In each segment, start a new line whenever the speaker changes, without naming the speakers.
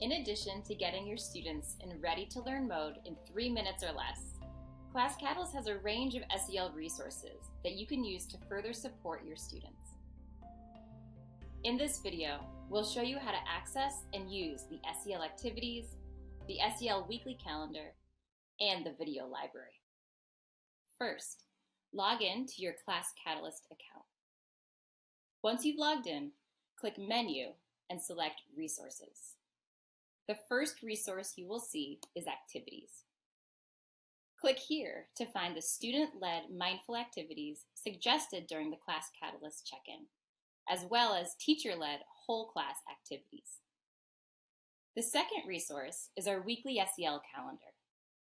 In addition to getting your students in ready-to-learn mode in 3 minutes or less, Class Catalyst has a range of SEL resources that you can use to further support your students. In this video, we'll show you how to access and use the SEL Activities, the SEL Weekly Calendar, and the video library. First, log in to your Class Catalyst account. Once you've logged in, click Menu and select Resources. The first resource you will see is Activities. Click here to find the student-led mindful activities suggested during the Class Catalyst check-in, as well as teacher-led whole class activities. The second resource is our weekly SEL calendar.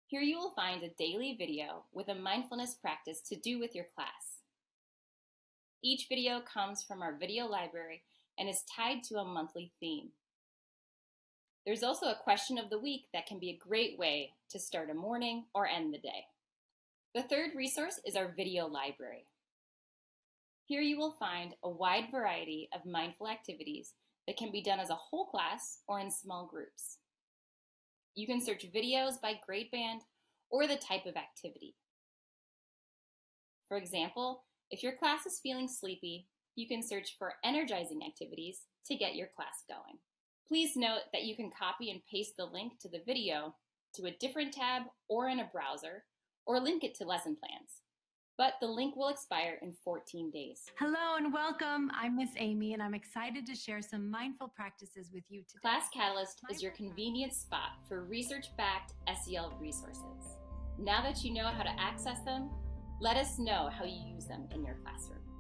Here you will find a daily video with a mindfulness practice to do with your class. Each video comes from our video library and is tied to a monthly theme. There's also a question of the week that can be a great way to start a morning or end the day. The third resource is our video library. Here you will find a wide variety of mindful activities that can be done as a whole class or in small groups. You can search videos by grade band or the type of activity. For example, if your class is feeling sleepy, you can search for energizing activities to get your class going. Please note that you can copy and paste the link to the video to a different tab or in a browser, or link it to lesson plans. But the link will expire in 14 days.
Hello and welcome. I'm Miss Amy and I'm excited to share some mindful practices with you today.
Class Catalyst is your convenient spot for research-backed SEL resources. Now that you know how to access them, let us know how you use them in your classroom.